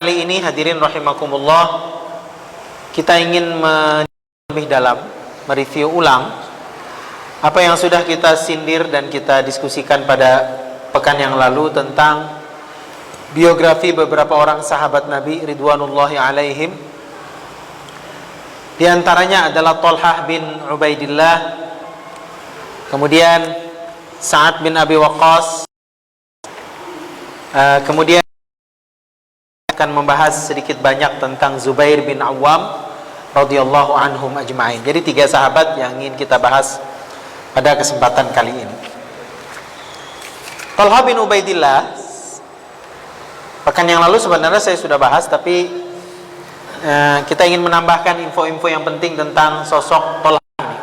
Kali ini hadirin rahimakumullah, kita ingin lebih dalam mereview ulang apa yang sudah kita sindir dan kita diskusikan pada pekan yang lalu tentang biografi beberapa orang sahabat Nabi ridwanullahi alaihim. Di antaranya adalah Thalhah bin Ubaidillah, kemudian Sa'ad bin Abi Waqqas, kemudian akan membahas sedikit banyak tentang Zubair bin Awam radhiyallahu anhum ajma'in. Jadi 3 sahabat yang ingin kita bahas pada kesempatan kali ini. Thalhah bin Ubaidillah, pekan yang lalu sebenarnya saya sudah bahas, tapi kita ingin menambahkan info-info yang penting tentang sosok Thalhah ini.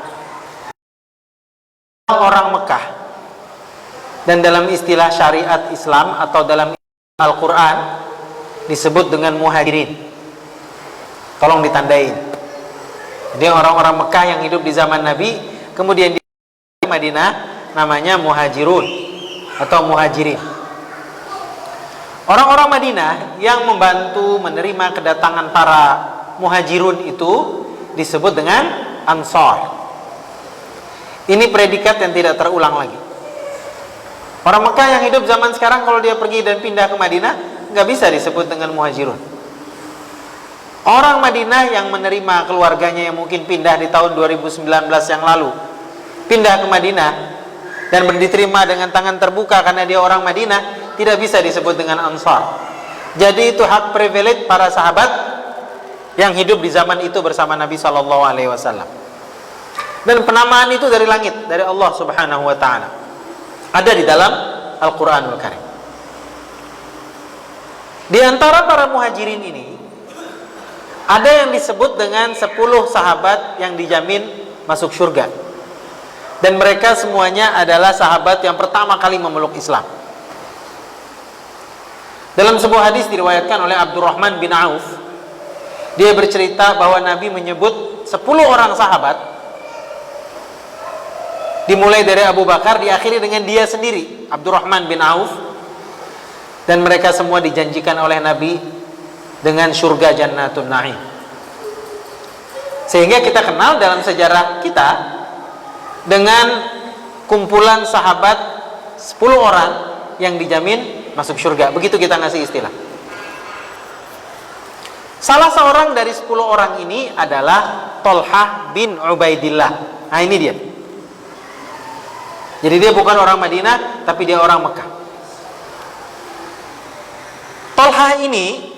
Orang Mekah, dan dalam istilah syariat Islam atau dalam Al-Quran disebut dengan muhajirin. Tolong ditandain. Jadi orang-orang Mekah yang hidup di zaman Nabi kemudian di Madinah namanya muhajirun atau muhajirin. Orang-orang Madinah yang membantu menerima kedatangan para muhajirun itu disebut dengan Ansar. Ini predikat yang tidak terulang lagi. Orang Mekah yang hidup zaman sekarang kalau dia pergi dan pindah ke Madinah nggak bisa disebut dengan muhajirun. Orang Madinah yang menerima keluarganya yang mungkin pindah di tahun 2019 yang lalu, pindah ke Madinah dan diterima dengan tangan terbuka karena dia orang Madinah, tidak bisa disebut dengan Ansar. Jadi itu hak privilege para sahabat yang hidup di zaman itu bersama Nabi SAW. Dan penamaan itu dari langit, dari Allah Subhanahu Wa Taala, ada di dalam Al-Quranul Karim. Di antara para muhajirin ini ada yang disebut dengan 10 sahabat yang dijamin masuk surga, dan mereka semuanya adalah sahabat yang pertama kali memeluk Islam. Dalam sebuah hadis diriwayatkan oleh Abdurrahman bin Auf, dia bercerita bahwa Nabi menyebut 10 orang sahabat, dimulai dari Abu Bakar, diakhiri dengan dia sendiri, Abdurrahman bin Auf, dan mereka semua dijanjikan oleh Nabi dengan surga Jannatun Na'im. Sehingga kita kenal dalam sejarah kita dengan kumpulan sahabat 10 orang yang dijamin masuk surga. Begitu kita ngasih istilah. Salah seorang dari 10 orang ini adalah Thalhah bin Ubaidillah. Nah ini dia. Jadi dia bukan orang Madinah, tapi dia orang Mekah. Thalhah ini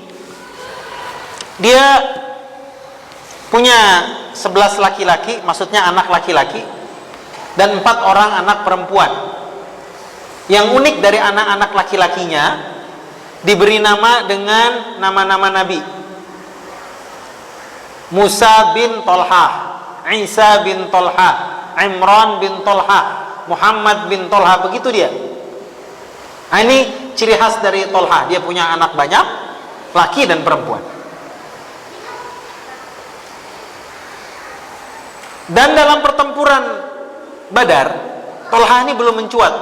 dia punya 11 laki-laki, maksudnya anak laki-laki, dan 4 orang anak perempuan. Yang unik dari anak-anak laki-lakinya diberi nama dengan nama-nama Nabi. Musa bin Thalhah, Isa bin Thalhah, Imran bin Thalhah, Muhammad bin Thalhah, begitu dia. Nah, ini ciri khas dari Thalhah, dia punya anak banyak, laki dan perempuan. Dan dalam pertempuran Badar, Thalhah ini belum mencuat,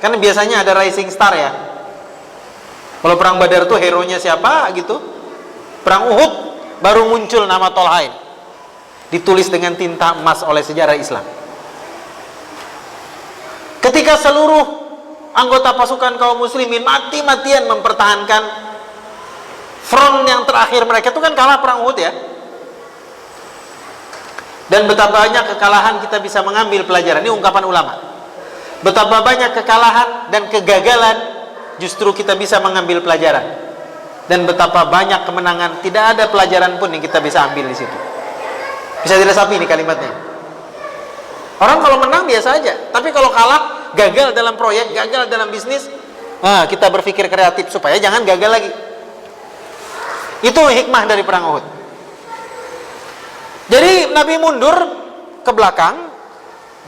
karena biasanya ada rising star ya. Kalau perang Badar tuh hero-nya siapa gitu. Perang Uhud baru muncul nama Thalhah ini, ditulis dengan tinta emas oleh sejarah Islam. Ketika seluruh anggota pasukan kaum muslimin mati-matian mempertahankan front yang terakhir mereka, itu kan kalah perang Uhud ya. Dan betapa banyak kekalahan kita bisa mengambil pelajaran. Ini ungkapan ulama. Betapa banyak kekalahan dan kegagalan justru kita bisa mengambil pelajaran. Dan betapa banyak kemenangan tidak ada pelajaran pun yang kita bisa ambil di situ. Bisa diresapi ini kalimatnya. Orang kalau menang biasa aja, tapi kalau kalah, gagal dalam proyek, gagal dalam bisnis, kita berpikir kreatif supaya jangan gagal lagi. Itu hikmah dari perang Uhud. Jadi Nabi mundur ke belakang,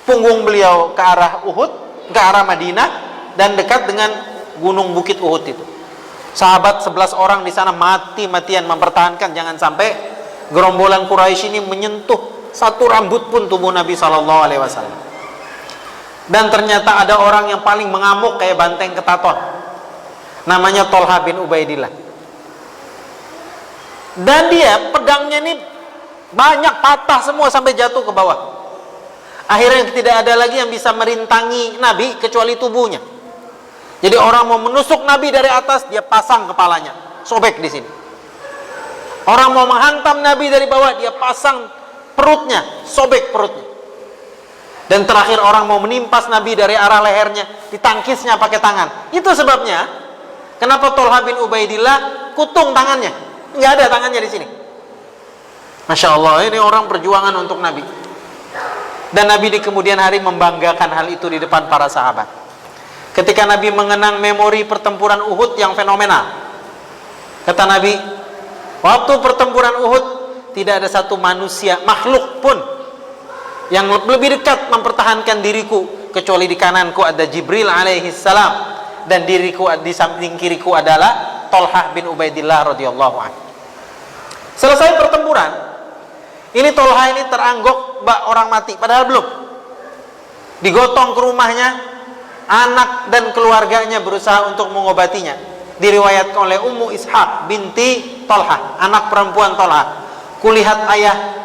punggung beliau ke arah Uhud, ke arah Madinah, dan dekat dengan gunung bukit Uhud itu. Sahabat 11 orang di sana mati-matian mempertahankan jangan sampai gerombolan Quraisy ini menyentuh satu rambut pun tubuh Nabi SAW. Dan ternyata ada orang yang paling mengamuk kayak banteng ketaton, namanya Thalhah bin Ubaidillah. Dan dia pedangnya ini banyak patah semua sampai jatuh ke bawah. Akhirnya tidak ada lagi yang bisa merintangi Nabi kecuali tubuhnya. Jadi orang mau menusuk Nabi dari atas, dia pasang kepalanya, sobek di sini. Orang mau menghantam Nabi dari bawah, dia pasang perutnya, sobek perutnya. Dan terakhir orang mau menimpas Nabi dari arah lehernya, ditangkisnya pakai tangan. Itu sebabnya kenapa Tolha bin Ubaidillah kutung tangannya, nggak ada tangannya di sini. Masya Allah, ini orang perjuangan untuk Nabi. Dan Nabi di kemudian hari membanggakan hal itu di depan para sahabat. Ketika Nabi mengenang memori pertempuran Uhud yang fenomenal, kata Nabi, waktu pertempuran Uhud tidak ada satu manusia, makhluk pun yang lebih dekat mempertahankan diriku kecuali di kananku ada Jibril alaihi salam dan diriku di samping kiriku adalah Tolha bin Ubaidillah radhiyallahu anhu. Selesai pertempuran, ini Tolha ini terangguk bak orang mati, padahal belum. Digotong ke rumahnya, anak dan keluarganya berusaha untuk mengobatinya. Diriwayatkan oleh Ummu Ishaq binti Tolha, anak perempuan Tolha. Kulihat ayah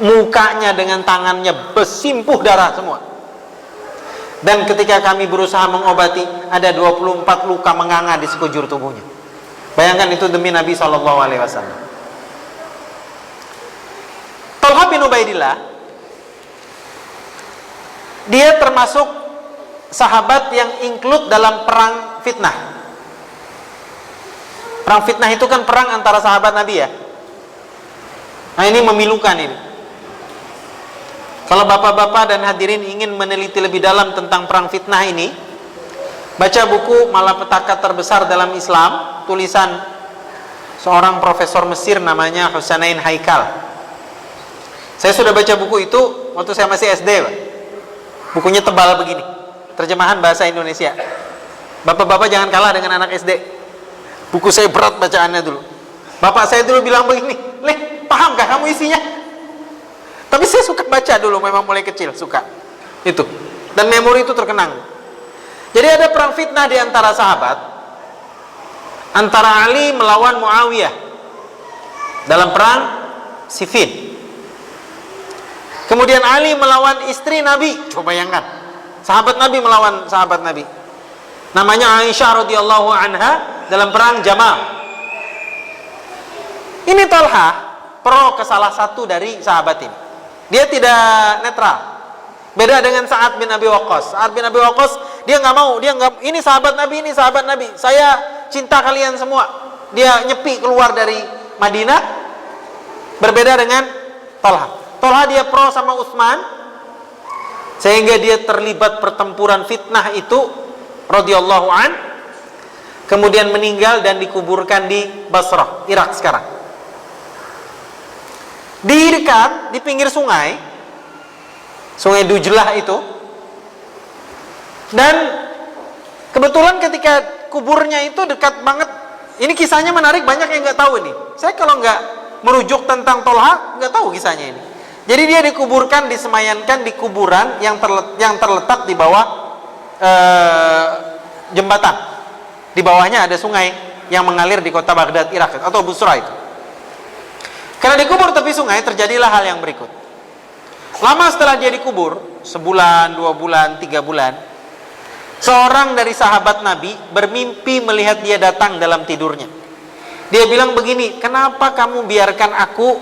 mukanya dengan tangannya bersimpuh darah semua. Dan ketika kami berusaha mengobati, ada 24 luka menganga di sekujur tubuhnya. Bayangkan itu demi Nabi SAW. Tolha bin Ubaidillah, dia termasuk sahabat yang include dalam perang fitnah. Perang fitnah itu kan perang antara sahabat Nabi ya. Nah ini memilukan ini. Kalau bapak-bapak dan hadirin ingin meneliti lebih dalam tentang perang fitnah ini, baca buku Malapetaka Terbesar dalam Islam, tulisan seorang profesor Mesir namanya Husanain Haikal. Saya sudah baca buku itu waktu saya masih SD, Pak. Bukunya tebal begini, terjemahan bahasa Indonesia. Bapak-bapak jangan kalah dengan anak SD. Buku saya berat bacaannya dulu. Bapak saya dulu bilang begini, "Leh, pahamkah kamu isinya?" Tapi saya suka baca dulu, memang mulai kecil suka itu, dan memori itu terkenang. Jadi ada perang fitnah di antara sahabat, antara Ali melawan Muawiyah dalam perang Siffin. Kemudian Ali melawan istri Nabi. Coba bayangkan, sahabat Nabi melawan sahabat Nabi, namanya Aisyah radhiyallahu anha, dalam perang Jamal. Ini Tolha pro ke salah satu dari sahabat ini. Dia tidak netral. Beda dengan Sa'ad bin Abi Waqqas. Sa'ad bin Abi Waqqas dia nggak mau, ini sahabat Nabi, ini sahabat Nabi. Saya cinta kalian semua. Dia nyepi keluar dari Madinah. Berbeda dengan Tolha. Tolha dia pro sama Utsman, sehingga dia terlibat pertempuran fitnah itu radhiyallahu an. Kemudian meninggal dan dikuburkan di Basrah, Irak sekarang. Di dekat, di pinggir sungai Dujlah itu. Dan kebetulan ketika kuburnya itu dekat banget. Ini kisahnya menarik, banyak yang nggak tahu ini. Saya kalau nggak merujuk tentang Tolha, nggak tahu kisahnya ini. Jadi dia dikuburkan, disemayankan di kuburan yang terletak di bawah jembatan. Di bawahnya ada sungai yang mengalir di kota Baghdad, Irak, atau Busra itu. Karena dikubur tepi sungai, terjadilah hal yang berikut. Lama setelah dia dikubur, sebulan, 2 bulan, 3 bulan, seorang dari sahabat Nabi bermimpi melihat dia datang dalam tidurnya. Dia bilang begini, "Kenapa kamu biarkan aku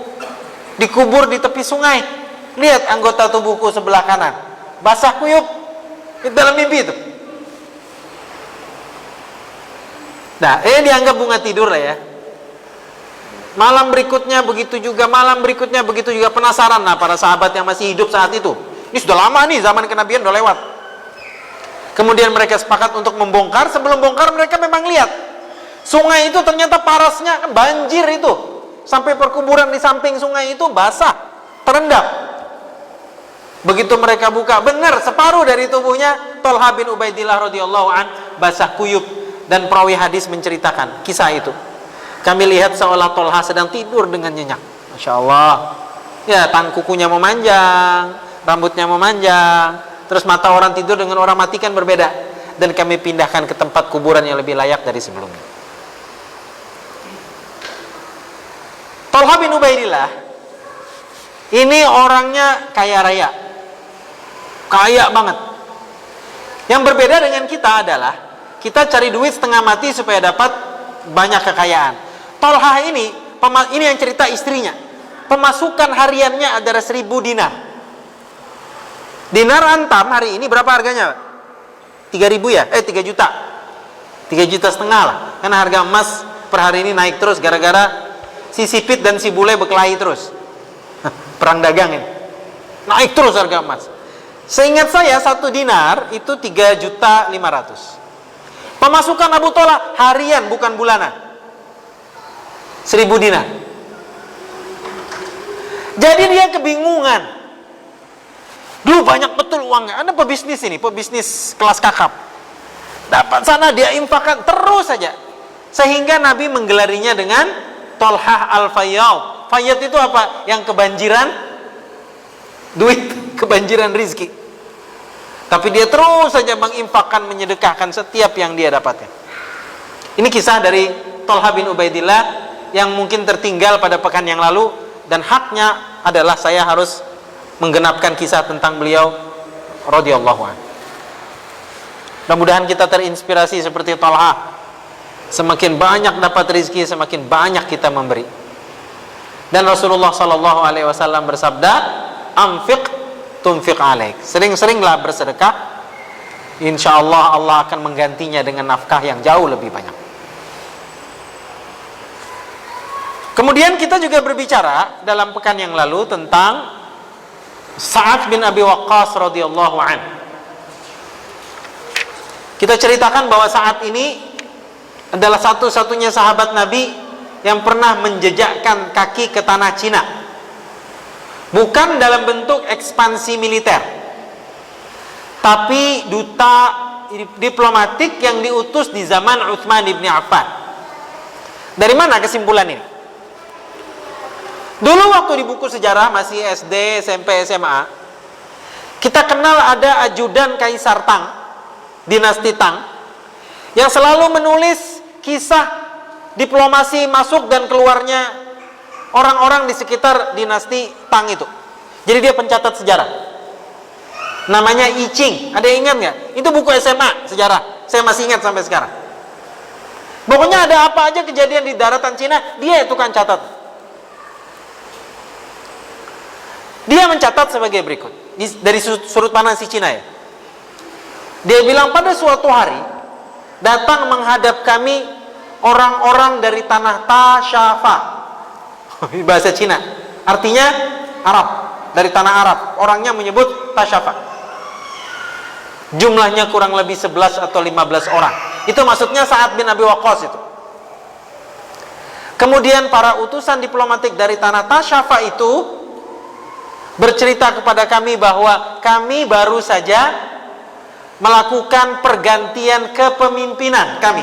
dikubur di tepi sungai? Lihat anggota tubuhku sebelah kanan, basah kuyup." Itu dalam mimpi itu. Nah, dianggap bunga tidur lah ya. Malam berikutnya begitu juga, malam berikutnya begitu juga. Penasaran lah para sahabat yang masih hidup saat itu. Ini sudah lama nih, zaman kenabian udah lewat. Kemudian mereka sepakat untuk membongkar. Sebelum bongkar mereka memang lihat sungai itu ternyata parasnya banjir itu. Sampai perkuburan di samping sungai itu basah, terendam. Begitu mereka buka, benar separuh dari tubuhnya Tolha bin Ubaidillah radhiyallahu an basah kuyup. Dan perawi hadis menceritakan kisah itu. Kami lihat seolah Tolha sedang tidur dengan nyenyak. Masya Allah. Ya, kukunya memanjang, rambutnya memanjang. Terus mata orang tidur dengan orang mati kan berbeda. Dan kami pindahkan ke tempat kuburan yang lebih layak dari sebelumnya. Thalha bin Ubaidillah ini orangnya kaya raya, kaya banget. Yang berbeda dengan kita adalah kita cari duit setengah mati supaya dapat banyak kekayaan. Thalha ini yang cerita istrinya, pemasukan hariannya adalah 1000 dinar. Dinar antam hari ini berapa harganya? 3.000 ya? 3 juta. 3 juta setengah lah. Karena harga emas per hari ini naik terus gara-gara si sipit dan si bule berkelahi terus. Perang dagang ini. Naik terus harga emas. Seingat saya 1 dinar itu 3.500.000. Pemasukan Abu Thalha harian bukan bulanan. 1000 dinar. Jadi dia kebingungan. Dulu banyak betul uangnya. Ada pebisnis ini, pebisnis kelas kakap. Dapat sana dia infakkan terus saja. Sehingga Nabi menggelarinya dengan Thalha al-Fayyad. Fayyad itu apa? Yang kebanjiran duit, kebanjiran rizki. Tapi dia terus saja menginfakkan, menyedekahkan setiap yang dia dapatkan. Ini kisah dari Thalha bin Ubaidillah yang mungkin tertinggal pada pekan yang lalu, dan haknya adalah saya harus menggenapkan kisah tentang beliau radhiyallahu anhu. Mudah-mudahan kita terinspirasi seperti Thalha. Semakin banyak dapat rezeki, semakin banyak kita memberi. Dan Rasulullah sallallahu alaihi wasallam bersabda, "Anfiq tunfiq alaik." Sering-seringlah bersedekah, insyaallah Allah akan menggantinya dengan nafkah yang jauh lebih banyak. Kemudian kita juga berbicara dalam pekan yang lalu tentang Sa'ad bin Abi Waqqas radhiyallahu anhu. Kita ceritakan bahwa Sa'ad ini adalah satu-satunya sahabat Nabi yang pernah menjejakkan kaki ke tanah Cina. Bukan dalam bentuk ekspansi militer, tapi duta diplomatik yang diutus di zaman Utsman bin Affan. Dari mana kesimpulan ini? Dulu waktu di buku sejarah masih SD, SMP, SMA, kita kenal ada ajudan Kaisar Tang, dinasti Tang, yang selalu menulis kisah diplomasi masuk dan keluarnya orang-orang di sekitar dinasti Tang itu. Jadi dia pencatat sejarah. Namanya I Ching. Ada yang ingat nggak? Itu buku SMA sejarah. Saya masih ingat sampai sekarang. Pokoknya ada apa aja kejadian di daratan Cina, dia itu kan catat. Dia mencatat sebagai berikut. Dari sudut pandang si Cina ya. Dia bilang pada suatu hari datang menghadap kami orang-orang dari tanah Tashafa. Bahasa Cina. Artinya Arab, dari tanah Arab. Orangnya menyebut Tashafa. Jumlahnya kurang lebih 11 atau 15 orang. Itu maksudnya Sa'ad bin Abi Waqqas itu. Kemudian para utusan diplomatik dari tanah Tashafa itu bercerita kepada kami bahwa kami baru saja melakukan pergantian kepemimpinan kami.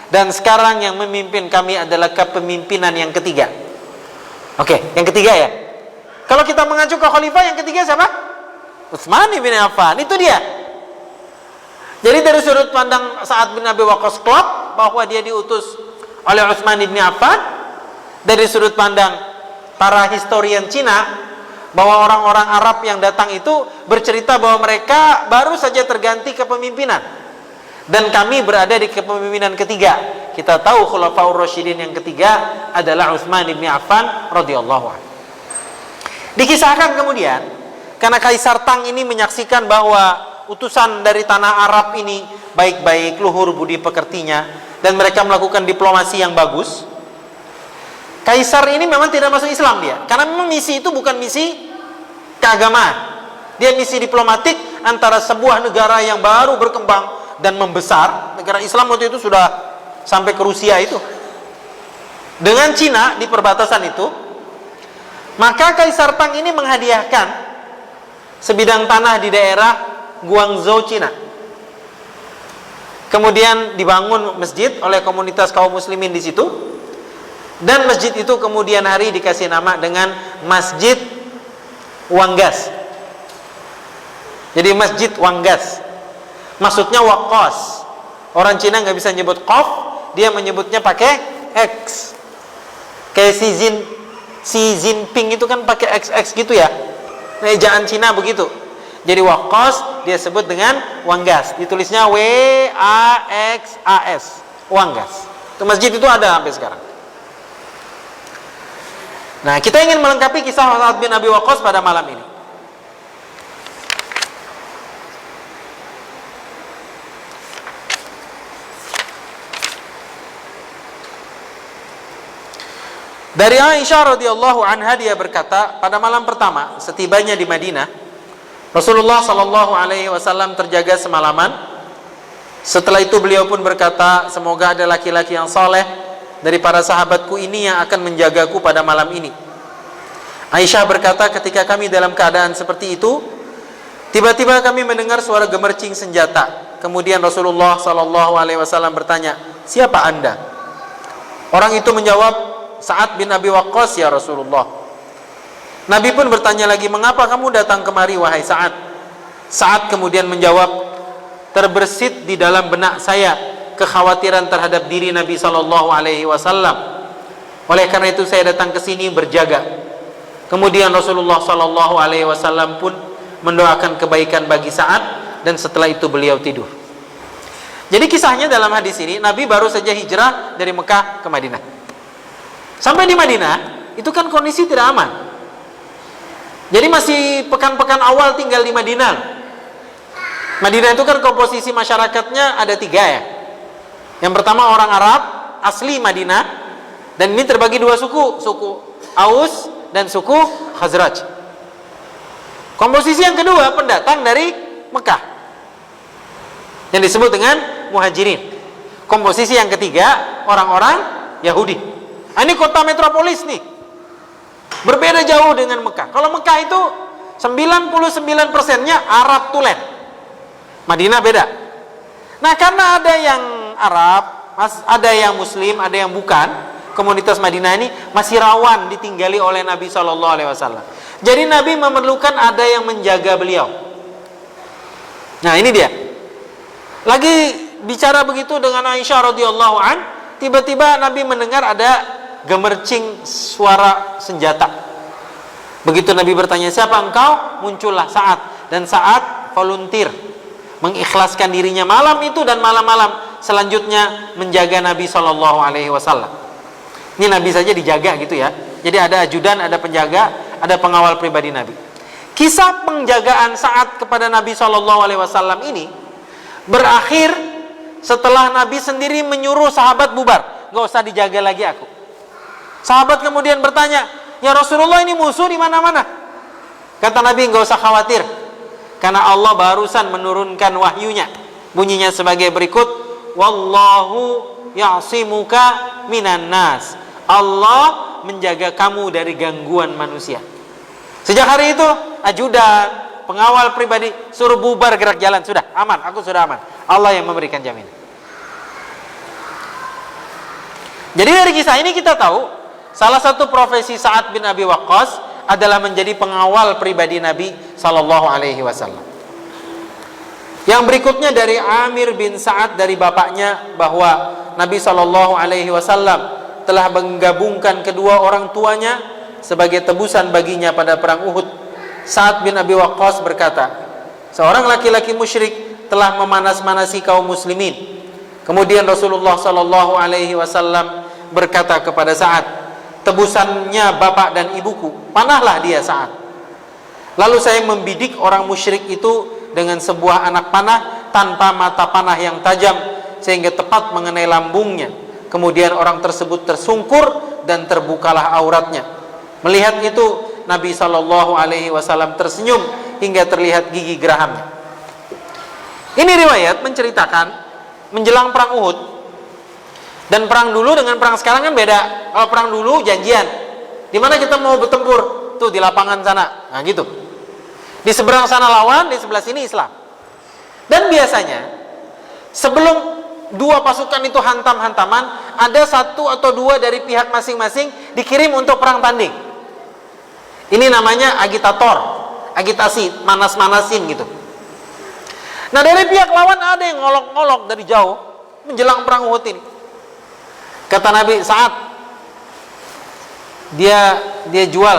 Dan sekarang yang memimpin kami adalah kepemimpinan yang ketiga. Oke, yang ketiga ya. Kalau kita mengacu ke khalifah, yang ketiga siapa? Utsman bin Affan, itu dia. Jadi dari sudut pandang Sa'ad bin Abi Waqqas klop bahwa dia diutus oleh Utsman bin Affan. Dari sudut pandang para historian Cina, bahwa orang-orang Arab yang datang itu bercerita bahwa mereka baru saja terganti kepemimpinan, dan kami berada di kepemimpinan ketiga. Kita tahu Khulafaur Rasyidin yang ketiga adalah Utsman bin Affan radhiyallahu anhu. Dikisahkan kemudian, karena Kaisar Tang ini menyaksikan bahwa utusan dari tanah Arab ini baik-baik, luhur budi pekertinya, dan mereka melakukan diplomasi yang bagus. Kaisar ini memang tidak masuk Islam dia, karena memang misi itu bukan misi keagamaan. Dia misi diplomatik antara sebuah negara yang baru berkembang dan membesar. Negara Islam waktu itu sudah sampai ke Rusia itu, dengan Cina di perbatasan itu. Maka Kaisar Tang ini menghadiahkan sebidang tanah di daerah Guangzhou, Cina. Kemudian dibangun masjid oleh komunitas kaum muslimin di situ. Dan masjid itu kemudian hari dikasih nama dengan Masjid Wanggas. Jadi Masjid Wanggas, maksudnya Waqqas. Orang Cina nggak bisa nyebut Qaf, dia menyebutnya pakai X. Kayak Xi Xi Jinping itu kan pakai XX gitu ya, ejaan Cina begitu. Jadi Waqqas dia sebut dengan Wanggas, ditulisnya W-A-X-A-S, Wanggas. Itu masjid itu ada sampai sekarang. Nah, kita ingin melengkapi kisah Sa'ad bin Abi Waqqas pada malam ini. Dari Aisyah radhiyallahu anha, dia berkata, pada malam pertama setibanya di Madinah, Rasulullah sallallahu alaihi wasallam terjaga semalaman. Setelah itu beliau pun berkata, semoga ada laki-laki yang saleh dari para sahabatku ini yang akan menjagaku pada malam ini. Aisyah berkata, ketika kami dalam keadaan seperti itu, tiba-tiba kami mendengar suara gemercing senjata. Kemudian Rasulullah sallallahu alaihi wasallam bertanya, siapa Anda? Orang itu menjawab, Sa'ad bin Abi Waqqas ya Rasulullah. Nabi pun bertanya lagi, mengapa kamu datang kemari wahai Sa'ad? Sa'ad kemudian menjawab, terbersit di dalam benak saya kekhawatiran terhadap diri Nabi sallallahu alaihi wasallam. Oleh karena itu saya datang ke sini berjaga. Kemudian Rasulullah sallallahu alaihi wasallam pun mendoakan kebaikan bagi Sa'ad, dan setelah itu beliau tidur. Jadi kisahnya dalam hadis ini, Nabi baru saja hijrah dari Mekah ke Madinah. Sampai di Madinah, itu kan kondisi tidak aman. Jadi masih pekan-pekan awal tinggal di Madinah. Madinah itu kan komposisi masyarakatnya ada 3 ya. Yang pertama orang Arab asli Madinah, dan ini terbagi 2 suku, suku Aus dan suku Khazraj. Komposisi yang kedua pendatang dari Mekah, yang disebut dengan Muhajirin. Komposisi yang ketiga orang-orang Yahudi. Ini kota metropolis nih, berbeda jauh dengan Mekah. Kalau Mekah itu 99%-nya Arab tulen. Madinah beda. Nah, karena ada yang Arab, ada yang Muslim, ada yang bukan, komunitas Madinah ini masih rawan ditinggali oleh Nabi SAW. Jadi Nabi memerlukan ada yang menjaga beliau. Nah, ini dia. Lagi bicara begitu dengan Aisyah radhiyallahu an, tiba-tiba Nabi mendengar ada gemercing suara senjata. Begitu Nabi bertanya, siapa engkau? Muncullah Sa'ad, dan Sa'ad volunteer mengikhlaskan dirinya malam itu dan malam-malam selanjutnya menjaga Nabi SAW. Ini Nabi saja dijaga gitu ya. Jadi ada ajudan, ada penjaga, ada pengawal pribadi Nabi. Kisah penjagaan Sa'ad kepada Nabi SAW ini berakhir setelah Nabi sendiri menyuruh sahabat bubar, gak usah dijaga lagi aku. Sahabat kemudian bertanya, ya Rasulullah, ini musuh di mana-mana. Kata Nabi, gak usah khawatir, karena Allah barusan menurunkan wahyunya. Bunyinya sebagai berikut, wallahu ya'simuka minan nas. Allah menjaga kamu dari gangguan manusia. Sejak hari itu, ajudan, pengawal pribadi suruh bubar, gerak jalan, sudah aman, aku sudah aman. Allah yang memberikan jaminan. Jadi dari kisah ini kita tahu, salah satu profesi Sa'ad bin Abi Waqqas adalah menjadi pengawal pribadi Nabi sallallahu alaihi wasallam. Yang berikutnya dari Amir bin Sa'ad dari bapaknya, bahwa Nabi sallallahu alaihi wasallam telah menggabungkan kedua orang tuanya sebagai tebusan baginya pada perang Uhud. Sa'ad bin Abi Waqqas berkata, seorang laki-laki musyrik telah memanas-manasi kaum muslimin. Kemudian Rasulullah sallallahu alaihi wasallam berkata kepada Sa'ad, tebusannya bapak dan ibuku, panahlah dia Sa'ad. Lalu saya membidik orang musyrik itu dengan sebuah anak panah tanpa mata panah yang tajam, sehingga tepat mengenai lambungnya. Kemudian orang tersebut tersungkur dan terbukalah auratnya. Melihat itu Nabi sallallahu alaihi wasallam tersenyum hingga terlihat gigi gerahamnya. Ini riwayat menceritakan menjelang perang Uhud. Dan perang dulu dengan perang sekarang kan beda. Kalau perang dulu janjian, di mana kita mau bertempur, tuh di lapangan sana. Nah gitu. Di seberang sana lawan, di sebelah sini Islam. Dan biasanya sebelum dua pasukan itu hantam-hantaman, ada satu atau dua dari pihak masing-masing dikirim untuk perang tanding. Ini namanya agitator, agitasi, manas-manasin gitu. Nah, dari pihak lawan ada yang ngolok-ngolok dari jauh menjelang perang Uhud ini. Kata Nabi, saat dia dia jual,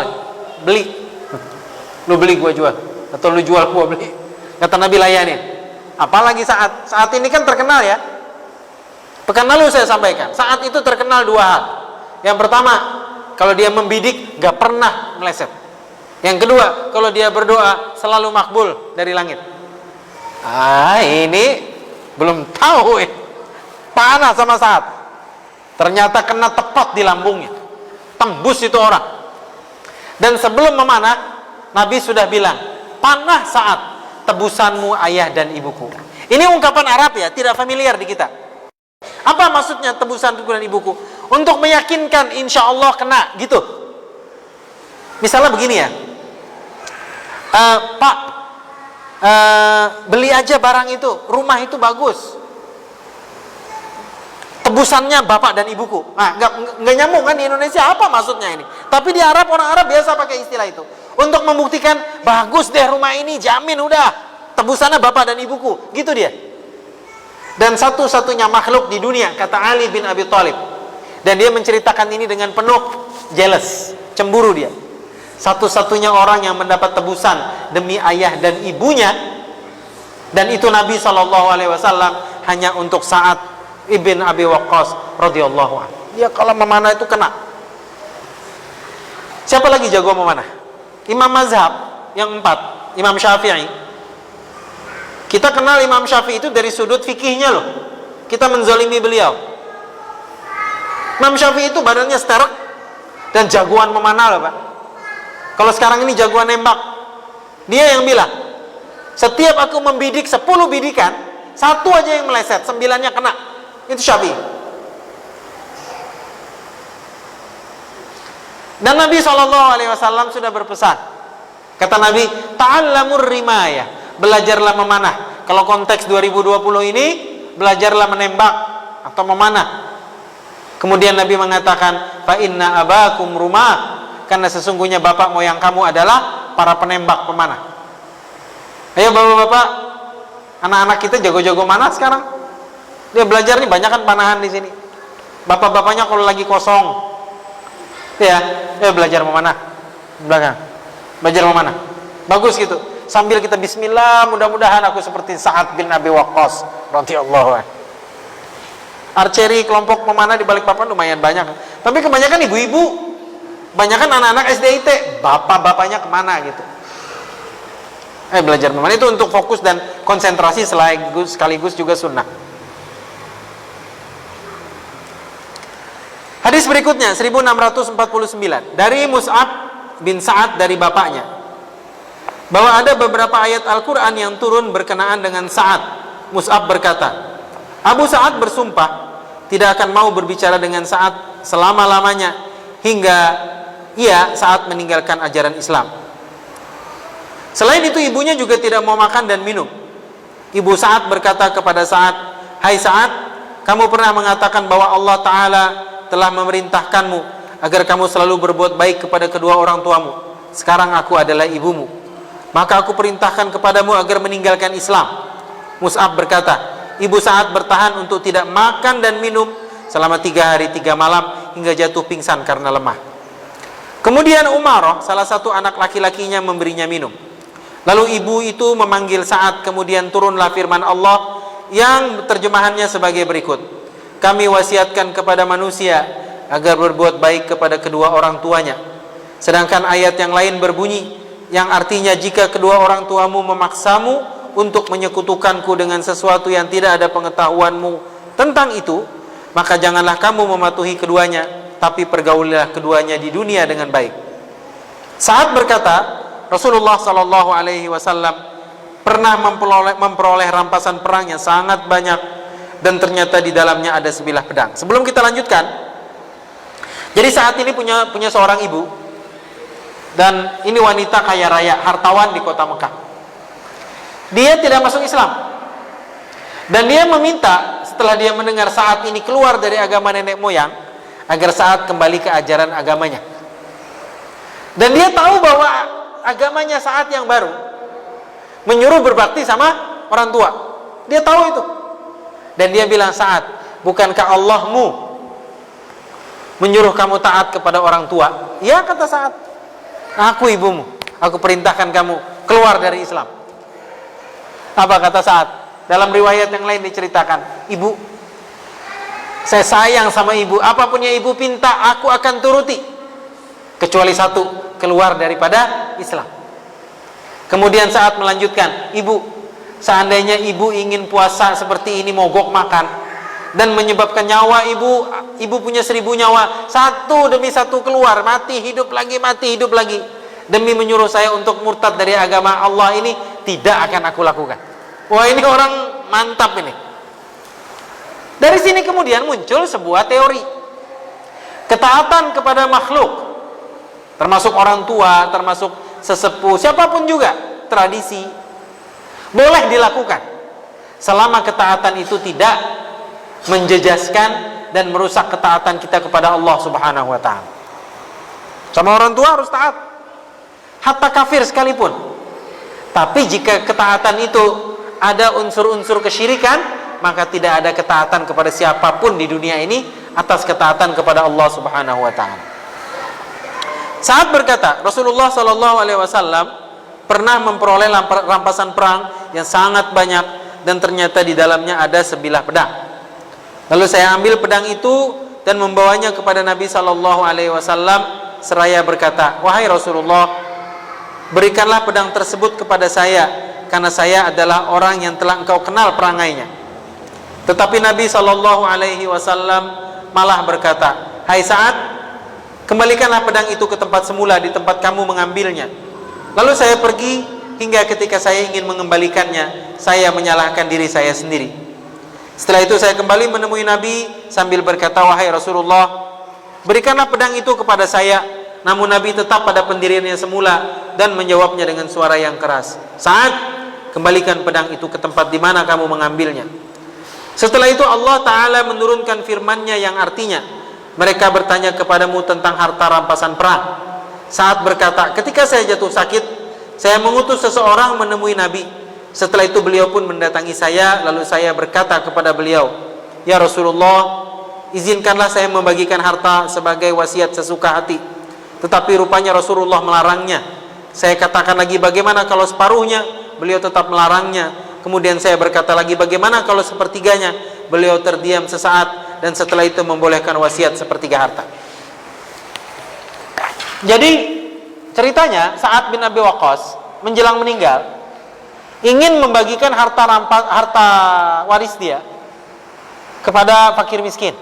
beli. Lu beli gua jual, atau lu jual gua beli. Kata Nabi, layanin. Apalagi saat ini kan terkenal ya. Pekan lalu saya sampaikan, saat itu terkenal dua hal. Yang pertama, kalau dia membidik gak pernah meleset. Yang kedua, kalau dia berdoa selalu makbul dari langit. Ini belum tahu ya. Panas sama saat. Ternyata kena tepat di lambungnya. Tembus itu orang. Dan sebelum memanah, Nabi sudah bilang, panah saat tebusanmu ayah dan ibuku. Ini ungkapan Arab ya, tidak familiar di kita. Apa maksudnya tebusan ibuku dan ibuku? Untuk meyakinkan insya Allah kena, gitu. Misalnya begini ya, Pak, beli aja barang itu, rumah itu bagus. Tebusannya bapak dan ibuku. Nah, nggak nyambung kan di Indonesia, apa maksudnya ini? Tapi di Arab, orang Arab biasa pakai istilah itu. Untuk membuktikan, bagus deh rumah ini, jamin udah. Tebusannya bapak dan ibuku, gitu dia. Dan satu-satunya makhluk di dunia, kata Ali bin Abi Thalib, dan dia menceritakan ini dengan penuh jealous, cemburu dia. Satu-satunya orang yang mendapat tebusan demi ayah dan ibunya, dan itu Nabi SAW, hanya untuk Sa'ad ibn Abi Waqqas radhiyallahu anhu. Dia kalau memanah itu kena. Siapa lagi jago memanah? Imam mazhab yang 4, Imam Syafi'i. Kita kenal Imam Syafi'i itu dari sudut fikihnya loh. Kita menzalimi beliau. Imam Syafi'i itu badannya sterek dan jagoan memanah loh Pak. Kalau sekarang ini jagoan nembak. Dia yang bilang, setiap aku membidik 10 bidikan, 1 aja yang meleset, 9-nya kena. Itu Syafi'i. Dan Nabi SAW sudah berpesan. Kata Nabi, ta'allamur rimayah, belajarlah memanah. Kalau konteks 2020 ini, belajarlah menembak atau memanah. Kemudian Nabi mengatakan, fa inna abakum rumah, karena sesungguhnya bapak moyang kamu adalah para penembak pemanah. Ayo bapak-bapak, anak-anak kita jago-jago mana sekarang? Dia belajar nih, banyak kan panahan di sini. Bapak-bapaknya kalau lagi kosong, ya belajar memanah belakang, belajar memanah, bagus gitu. Sambil kita bismillah, mudah-mudahan aku seperti Sa'ad bin Abi Waqqas radhiyallahu anhu. Archery kelompok pemanah di Balikpapan lumayan banyak. Tapi kebanyakan ibu-ibu, kebanyakan anak-anak SDIT, bapak-bapaknya kemana gitu. Belajar memanah itu untuk fokus dan konsentrasi sekaligus juga sunnah. Hadis berikutnya 1649 dari Mus'ab bin Sa'ad dari bapaknya, bahwa ada beberapa ayat Al-Quran yang turun berkenaan dengan Sa'ad. Mus'ab berkata, Abu Sa'ad bersumpah tidak akan mau berbicara dengan Sa'ad selama-lamanya hingga ia saat meninggalkan ajaran Islam. Selain itu ibunya juga tidak mau makan dan minum. Ibu Sa'ad berkata kepada Sa'ad, hai Sa'ad, kamu pernah mengatakan bahwa Allah Ta'ala telah memerintahkanmu agar kamu selalu berbuat baik kepada kedua orang tuamu. Sekarang aku adalah ibumu, maka aku perintahkan kepadamu agar meninggalkan Islam. Mus'ab berkata, Ibu Sa'ad bertahan untuk tidak makan dan minum selama 3 hari 3 malam hingga jatuh pingsan karena lemah. Kemudian Umarah, salah satu anak laki-lakinya, memberinya minum. Lalu ibu itu memanggil Sa'ad, kemudian turunlah firman Allah yang terjemahannya sebagai berikut. Kami wasiatkan kepada manusia agar berbuat baik kepada kedua orang tuanya. Sedangkan ayat yang lain berbunyi, yang artinya jika kedua orang tuamu memaksamu untuk menyekutukanku dengan sesuatu yang tidak ada pengetahuanmu tentang itu, maka janganlah kamu mematuhi keduanya, tapi pergaulilah keduanya di dunia dengan baik. Saat berkata, Rasulullah SAW pernah memperoleh rampasan perang yang sangat banyak, dan ternyata di dalamnya ada sebilah pedang. Sebelum kita lanjutkan, jadi saat ini punya seorang ibu, dan ini wanita kaya raya, hartawan di kota Mekah. Dia tidak masuk Islam, dan dia meminta setelah dia mendengar Sa'ad ini keluar dari agama nenek moyang, agar Sa'ad kembali ke ajaran agamanya. Dan dia tahu bahwa agamanya Sa'ad yang baru menyuruh berbakti sama orang tua. Dia tahu itu. Dan dia bilang, Sa'ad, bukankah Allahmu menyuruh kamu taat kepada orang tua. Ya, kata Sa'ad, aku ibumu, aku perintahkan kamu keluar dari Islam. Apa kata Sa'ad? Dalam riwayat yang lain diceritakan, ibu, saya sayang sama ibu, apapun yang ibu pinta aku akan turuti, kecuali satu, keluar daripada Islam. Kemudian Sa'ad melanjutkan, ibu, seandainya ibu ingin puasa seperti ini, mogok makan, dan menyebabkan nyawa ibu punya 1000 nyawa, satu demi satu keluar, mati hidup lagi, demi menyuruh saya untuk murtad dari agama Allah ini, tidak akan aku lakukan. Wah, ini orang mantap ini. Dari sini kemudian muncul sebuah teori, ketaatan kepada makhluk, termasuk orang tua, termasuk sesepuh, siapapun juga, tradisi, boleh dilakukan selama ketaatan itu tidak menjejaskan dan merusak ketaatan kita kepada Allah Subhanahu wa ta'ala. Sama orang tua harus taat, hatta kafir sekalipun. Tapi jika ketaatan itu ada unsur-unsur kesyirikan, maka tidak ada ketaatan kepada siapapun di dunia ini atas ketaatan kepada Allah Subhanahu wa ta'ala. Saat berkata, Rasulullah Shallallahu alaihi wasallam pernah memperoleh rampasan perang yang sangat banyak, dan ternyata di dalamnya ada sebilah pedang. Lalu saya ambil pedang itu dan membawanya kepada Nabi Shallallahu alaihi wasallam seraya berkata, wahai Rasulullah, berikanlah pedang tersebut kepada saya, karena saya adalah orang yang telah engkau kenal perangainya. Tetapi Nabi Shallallahu alaihi wasallam malah berkata, hai Sa'ad, kembalikanlah pedang itu ke tempat semula, di tempat kamu mengambilnya. Lalu saya pergi, hingga ketika saya ingin mengembalikannya, saya menyalahkan diri saya sendiri. Setelah itu saya kembali menemui Nabi sambil berkata, wahai Rasulullah, berikanlah pedang itu kepada saya. Namun Nabi tetap pada pendiriannya semula dan menjawabnya dengan suara yang keras, Sa'ad, kembalikan pedang itu ke tempat di mana kamu mengambilnya. Setelah itu Allah Ta'ala menurunkan firman-Nya yang artinya, mereka bertanya kepadamu tentang harta rampasan perang. Sa'ad berkata, ketika saya jatuh sakit, saya mengutus seseorang menemui Nabi. Setelah itu beliau pun mendatangi saya, lalu saya berkata kepada beliau, ya Rasulullah, izinkanlah saya membagikan harta sebagai wasiat sesuka hati. Tetapi rupanya Rasulullah melarangnya. Saya katakan lagi, bagaimana kalau separuhnya? Beliau tetap melarangnya. Kemudian saya berkata lagi, bagaimana kalau sepertiganya? Beliau terdiam sesaat, dan setelah itu membolehkan wasiat sepertiga harta. Jadi ceritanya, Sa'ad bin Abi Waqqas menjelang meninggal ingin membagikan harta waris dia kepada fakir miskin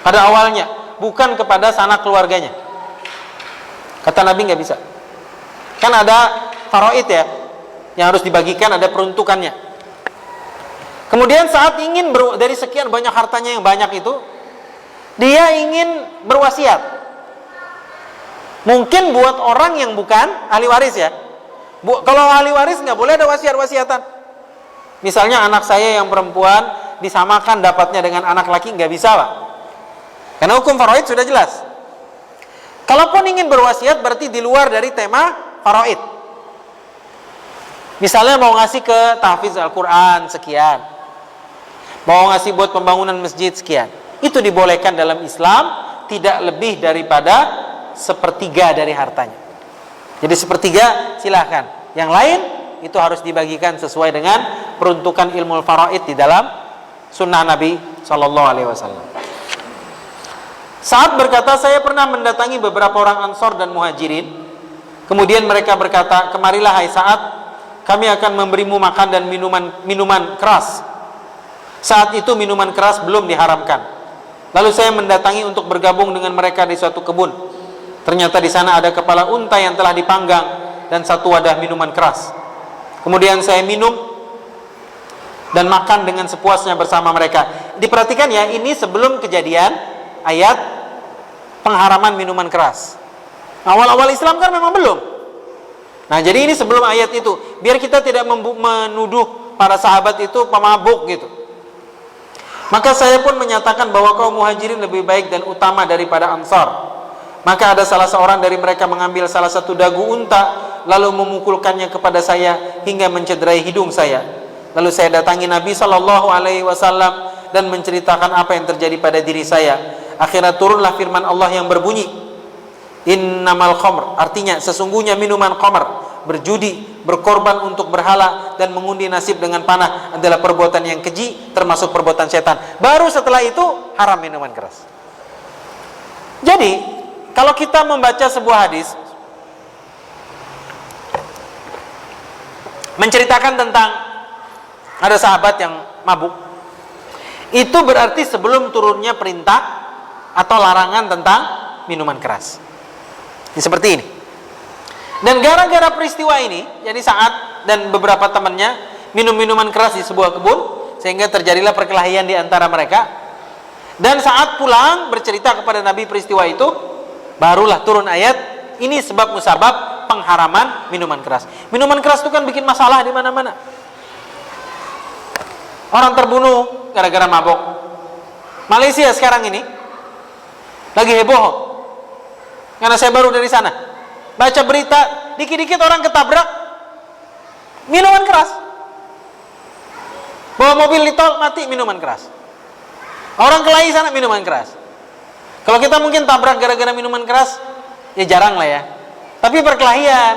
pada awalnya, bukan kepada sanak keluarganya. Kata Nabi, nggak bisa, kan ada faraid ya yang harus dibagikan, ada peruntukannya. Kemudian saat ingin dari sekian banyak hartanya yang banyak itu, dia ingin berwasiat, mungkin buat orang yang bukan ahli waris ya. Kalau ahli waris nggak boleh ada wasiat-wasiatan. Misalnya anak saya yang perempuan disamakan dapatnya dengan anak laki, nggak bisa Pak, karena hukum faraid sudah jelas. Kalaupun ingin berwasiat berarti di luar dari tema faraid. Misalnya mau ngasih ke tahfiz Al-Quran sekian, mau ngasih buat pembangunan masjid sekian, itu dibolehkan dalam Islam, tidak lebih daripada sepertiga dari hartanya. Jadi sepertiga silahkan, yang lain itu harus dibagikan sesuai dengan peruntukan ilmu faraid di dalam sunnah Nabi Sallallahu Alaihi Wasallam. Saat berkata, saya pernah mendatangi beberapa orang Ansor dan Muhajirin. Kemudian mereka berkata, kemarilah hai Sa'ad, kami akan memberimu makan dan minuman keras. Saat itu minuman keras belum diharamkan. Lalu saya mendatangi untuk bergabung dengan mereka di suatu kebun. Ternyata di sana ada kepala unta yang telah dipanggang dan satu wadah minuman keras. Kemudian saya minum dan makan dengan sepuasnya bersama mereka. Diperhatikan ya, ini sebelum kejadian ayat pengharaman minuman keras. Awal-awal Islam kan memang belum. Nah, jadi ini sebelum ayat itu, biar kita tidak menuduh para sahabat itu pemabuk gitu. Maka saya pun menyatakan bahwa kaum Muhajirin lebih baik dan utama daripada Ansar. Maka ada salah seorang dari mereka mengambil salah satu dagu unta, lalu memukulkannya kepada saya hingga mencederai hidung saya. Lalu saya datangi Nabi Shallallahu Alaihi Wasallam dan menceritakan apa yang terjadi pada diri saya. Akhirnya turunlah firman Allah yang berbunyi, innamal khamr, artinya sesungguhnya minuman khamr, berjudi, berkorban untuk berhala, dan mengundi nasib dengan panah adalah perbuatan yang keji, termasuk perbuatan setan. Baru setelah itu haram minuman keras. Jadi kalau kita membaca sebuah hadis menceritakan tentang ada sahabat yang mabuk, itu berarti sebelum turunnya perintah atau larangan tentang minuman keras. Ini seperti ini. Dan gara-gara peristiwa ini, jadi Sa'ad dan beberapa temannya minum minuman keras di sebuah kebun, sehingga terjadilah perkelahian di antara mereka. Dan Sa'ad pulang bercerita kepada Nabi peristiwa itu, barulah turun ayat, ini sebab musabab pengharaman minuman keras. Minuman keras itu kan bikin masalah di mana-mana. Orang terbunuh gara-gara mabok. Malaysia sekarang ini lagi heboh, karena saya baru dari sana. Baca berita, dikit-dikit orang ketabrak minuman keras. Bawa mobil di tol, mati minuman keras. Orang kelahi sana minuman keras. Kalau kita mungkin tabrak gara-gara minuman keras, ya jarang lah ya. Tapi perkelahian,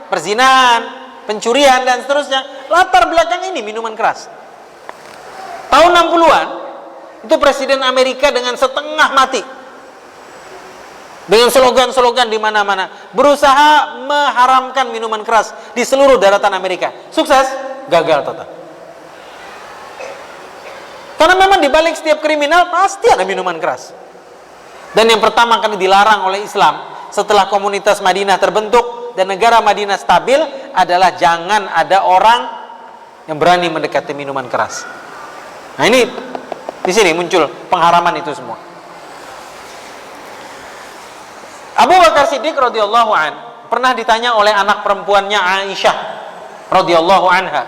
perzinahan, pencurian dan seterusnya, latar belakang ini minuman keras. Tahun 60-an, itu Presiden Amerika dengan setengah mati, dengan slogan-slogan di mana-mana, berusaha mengharamkan minuman keras di seluruh daratan Amerika. Sukses? Gagal total. Karena memang di balik setiap kriminal pasti ada minuman keras. Dan yang pertama kali dilarang oleh Islam setelah komunitas Madinah terbentuk dan negara Madinah stabil adalah jangan ada orang yang berani mendekati minuman keras. Nah ini di sini muncul pengharaman itu semua. Abu Bakar Siddiq radhiyallahu an pernah ditanya oleh anak perempuannya Aisyah radhiyallahu anha.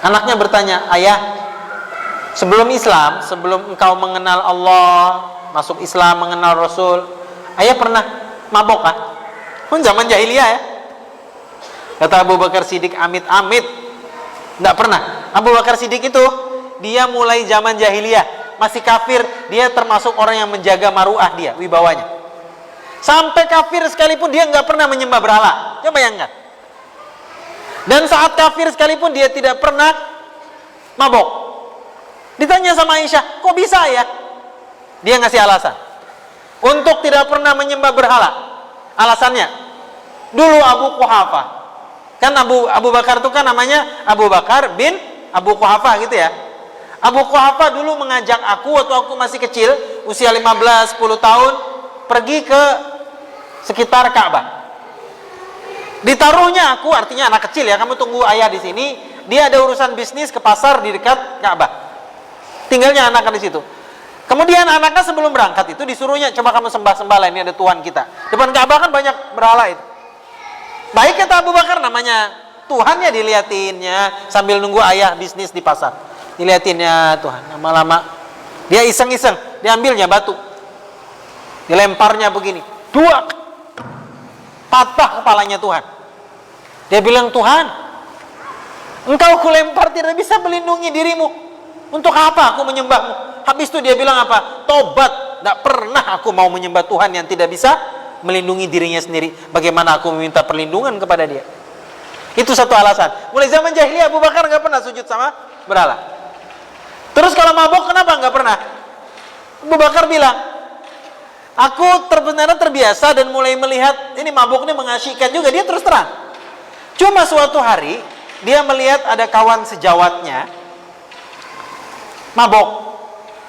Anaknya bertanya, "Ayah, sebelum Islam, sebelum engkau mengenal Allah, masuk Islam, mengenal Rasul, ayah pernah mabok kah?" Zaman jahiliyah ya. Kata Abu Bakar Siddiq, amit-amit, tidak pernah. Abu Bakar Siddiq itu dia mulai zaman jahiliyah, masih kafir, dia termasuk orang yang menjaga maruah dia, wibawanya. Sampai kafir sekalipun dia nggak pernah menyembah berhala. Coba bayangkan. Dan saat kafir sekalipun dia tidak pernah mabok. Ditanya sama Aisyah, kok bisa ya? Dia ngasih alasan untuk tidak pernah menyembah berhala. Alasannya, dulu Abu Quhafah, kan Abu Bakar itu kan namanya Abu Bakar bin Abu Quhafah gitu ya. Abu Quhafah dulu mengajak aku waktu aku masih kecil, usia 15-10 tahun, pergi ke sekitar Ka'bah. Ditaruhnya aku, artinya anak kecil ya, kamu tunggu ayah di sini, dia ada urusan bisnis ke pasar di dekat Ka'bah. Tinggalnya anaknya di situ. Kemudian anaknya sebelum berangkat itu disuruhnya, coba kamu sembah-sembah lah, ini ada Tuhan kita. Depan Ka'bah kan banyak berhala itu. Baik kata Abu Bakar, namanya Tuhan ya diliatinnya sambil nunggu ayah bisnis di pasar. Diliatinnya Tuhan, lama-lama dia iseng-iseng, diambilnya batu, dilemparnya begini, dua, patah kepalanya Tuhan. Dia bilang, Tuhan, engkau kulempar tidak bisa melindungi dirimu, untuk apa aku menyembahmu? Habis itu dia bilang apa? Tobat, tidak pernah aku mau menyembah Tuhan yang tidak bisa melindungi dirinya sendiri. Bagaimana aku meminta perlindungan kepada dia? Itu satu alasan. Mulai zaman jahiliyah Abu Bakar nggak pernah sujud sama berhala. Terus kalau mabok kenapa nggak pernah? Abu Bakar bilang, aku benar-benar terbiasa dan mulai melihat ini mabuk ini mengasyikkan juga. Dia terus terang. Cuma suatu hari dia melihat ada kawan sejawatnya mabok.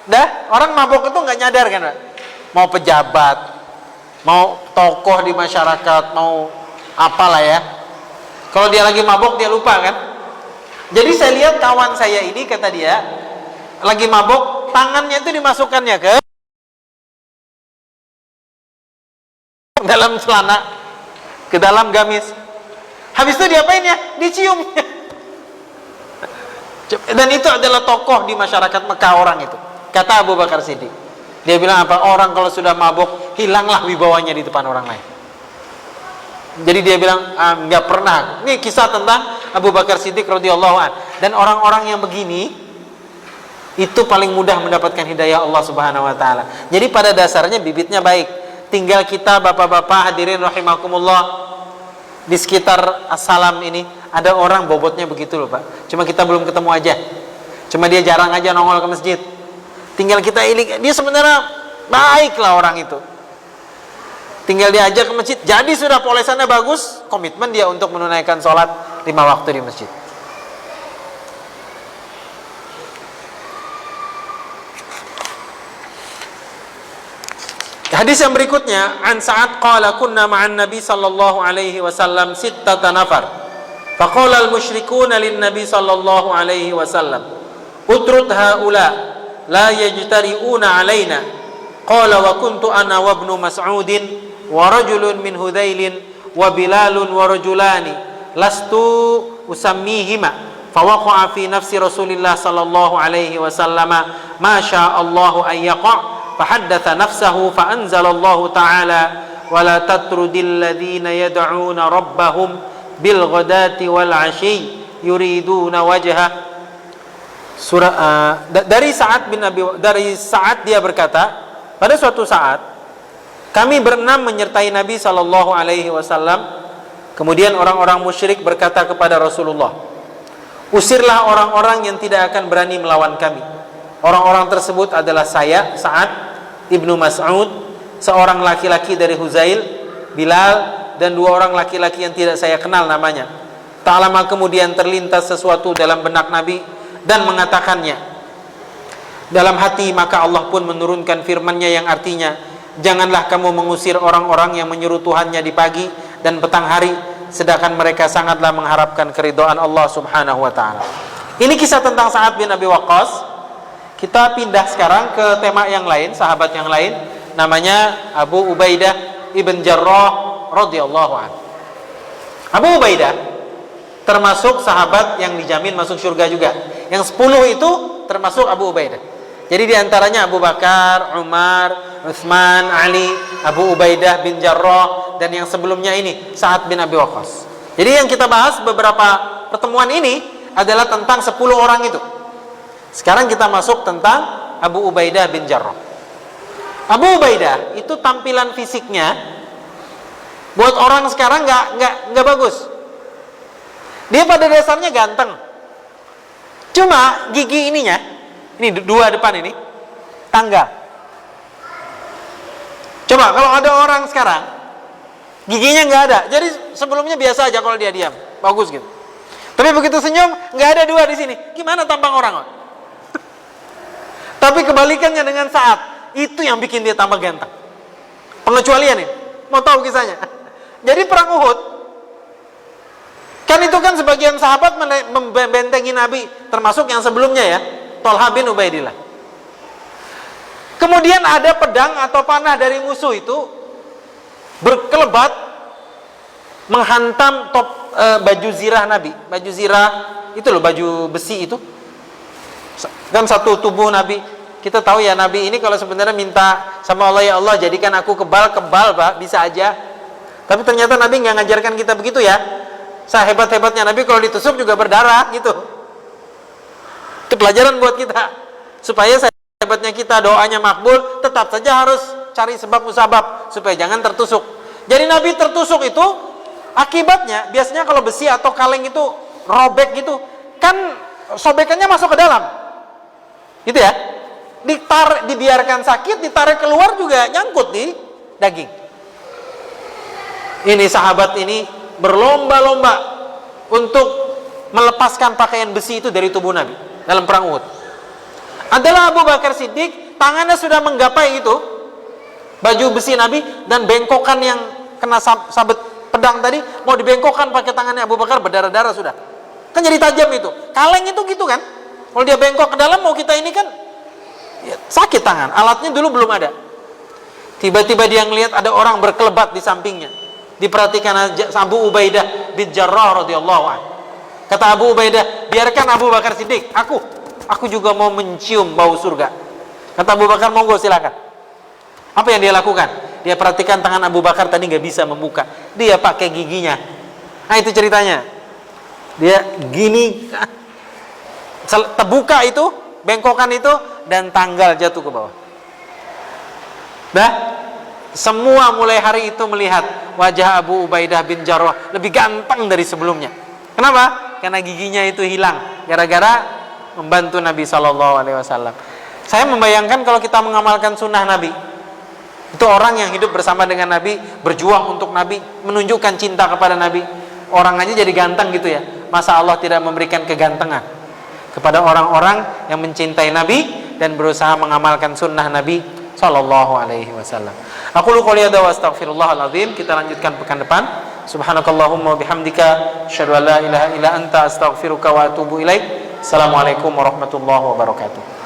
Dah, orang mabok itu nggak nyadar kan, Pak? Mau pejabat, mau tokoh di masyarakat, mau apalah ya. Kalau dia lagi mabok dia lupa kan. Jadi saya lihat kawan saya ini, kata dia, lagi mabok, tangannya itu dimasukkannya ke dalam celana, ke dalam gamis. Habis itu diapain ya? Dicium. Dan itu adalah tokoh di masyarakat Mekah orang itu. Kata Abu Bakar Siddiq. Dia bilang apa? Orang kalau sudah mabok, hilanglah wibawanya di depan orang lain. Jadi dia bilang, nggak pernah. Ini kisah tentang Abu Bakar Siddiq radhiyallahu an. Dan orang-orang yang begini, Itu paling mudah mendapatkan hidayah Allah Subhanahu wa taala. Jadi pada dasarnya bibitnya baik. Tinggal kita bapak-bapak hadirin rahimakumullah, di sekitar Assalam ini ada orang bobotnya begitu loh Pak. Cuma kita belum ketemu aja. Cuma dia jarang aja nongol ke masjid. Tinggal kita ini, dia sebenarnya baiklah orang itu. Tinggal diajak ke masjid, jadi sudah polesannya bagus, komitmen dia untuk menunaikan sholat 5 waktu di masjid. Hadis yang berikutnya, an Sa'ad qala kunna ma'an Nabi sallallahu alaihi wasallam sittata nafar. Faqala al-musyrikuna lin Nabi sallallahu alaihi wasallam, utrud haula la yajtari'una alaina. Qala wa kuntu ana wa ibnu Mas'udin wa rajulun min Hudzailin wa Bilalun wa rajulani lastu usammihima fawaqa'a fi nafsi Rasulillah sallallahu alaihi wasallam ma syaa Allahu an yaqa' fahaddatha nafsahu fa anzalallahu ta'ala wa la tatrudil ladzina yad'una rabbahum bil ghadati wal 'ashyi yuriduna wajha. Dari Sa'ad dia berkata, pada suatu saat kami berenam menyertai Nabi sallallahu alaihi wasallam. Kemudian orang-orang musyrik berkata kepada Rasulullah, usirlah orang-orang yang tidak akan berani melawan kami. Orang-orang tersebut adalah saya, Sa'ad, Ibnu Mas'ud, seorang laki-laki dari Huzail, Bilal, dan 2 orang laki-laki yang tidak saya kenal namanya. Tak lama kemudian terlintas sesuatu dalam benak Nabi dan mengatakannya dalam hati, maka Allah pun menurunkan firman-Nya yang artinya, janganlah kamu mengusir orang-orang yang menyuruh Tuhannya di pagi dan petang hari, sedangkan mereka sangatlah mengharapkan keridhaan Allah Subhanahu wa taala. Ini kisah tentang Sa'ad bin Abi Waqqas. Kita pindah sekarang ke tema yang lain, sahabat yang lain, namanya Abu Ubaidah ibn Jarrah radhiyallahu anhu. Abu Ubaidah termasuk sahabat yang dijamin masuk surga juga. Yang 10 itu termasuk Abu Ubaidah. Jadi diantaranya Abu Bakar, Umar, Utsman, Ali, Abu Ubaidah bin Jarrah, dan yang sebelumnya ini Sa'ad bin Abi Waqqas. Jadi yang kita bahas beberapa pertemuan ini adalah tentang 10 orang itu. Sekarang kita masuk tentang Abu Ubaidah bin Jarrah. Abu Ubaidah itu tampilan fisiknya buat orang sekarang nggak bagus. Dia pada dasarnya ganteng. Cuma gigi ininya, ini 2 depan ini, tangga. Coba kalau ada orang sekarang giginya nggak ada, jadi sebelumnya biasa aja kalau dia diam, bagus gitu. Tapi begitu senyum nggak ada 2 di sini, gimana tampang orang? Tapi kebalikannya dengan Sa'ad, itu yang bikin dia tambah ganteng. Pengecualian ini, mau tahu kisahnya? Jadi perang Uhud, kan itu kan sebagian sahabat membentengi Nabi, termasuk yang sebelumnya ya, Thalha bin Ubaidillah. Kemudian ada pedang atau panah dari musuh itu berkelebat menghantam baju zirah Nabi. Baju zirah itu loh, baju besi itu. Kan satu tubuh Nabi. Kita tahu ya, Nabi ini kalau sebenarnya minta sama Allah, ya Allah jadikan aku kebal Pak, bisa aja. Tapi ternyata Nabi nggak ngajarkan kita begitu ya. Sehebat-hebatnya Nabi kalau ditusuk juga berdarah gitu. Itu pelajaran buat kita, supaya hebatnya kita doanya makbul, tetap saja harus cari sebab musabab supaya jangan tertusuk. Jadi Nabi tertusuk itu akibatnya biasanya kalau besi atau kaleng itu robek gitu, kan sobekannya masuk ke dalam, gitu ya. Dibiarkan sakit, ditarik keluar juga nyangkut di daging. Ini sahabat ini berlomba-lomba untuk melepaskan pakaian besi itu dari tubuh Nabi dalam perang Uhud. Adalah Abu Bakar Siddiq, tangannya sudah menggapai itu baju besi Nabi, dan bengkokan yang kena sabet pedang tadi mau dibengkokkan pakai tangannya Abu Bakar, berdarah-darah sudah. Kan jadi tajam itu. Kaleng itu gitu kan. Kalau dia bengkok ke dalam, mau kita ini kan ya, sakit tangan. Alatnya dulu belum ada. Tiba-tiba dia ngelihat ada orang berkelebat di sampingnya. Diperhatikan Abu Ubaidah bin Jarrah radhiyallahu anhu. Kata Abu Ubaidah, biarkan Abu Bakar Siddiq, aku juga mau mencium bau surga. Kata Abu Bakar, monggo silakan. Apa yang dia lakukan? Dia perhatikan tangan Abu Bakar tadi nggak bisa membuka. Dia pakai giginya. Nah itu ceritanya. Dia gini, terbuka itu bengkokan itu, dan tanggal jatuh ke bawah. Dah, semua mulai hari itu melihat wajah Abu Ubaidah bin Jarrah lebih ganteng dari sebelumnya. Kenapa? Karena giginya itu hilang gara-gara membantu Nabi SAW. Saya membayangkan kalau kita mengamalkan sunnah Nabi, itu orang yang hidup bersama dengan Nabi, berjuang untuk Nabi, menunjukkan cinta kepada Nabi. Orang aja jadi ganteng gitu ya. Masa Allah tidak memberikan kegantengan kepada orang-orang yang mencintai Nabi dan berusaha mengamalkan sunnah Nabi sallallahu alaihi wasallam. Aku lu qouli hadza wa astaghfirullahal azim. Kita lanjutkan pekan depan. Subhanakallahumma wa bihamdika asyhadu an la ilaha illa anta astaghfiruka wa atubu ilaik. Assalamualaikum warahmatullahi wabarakatuh.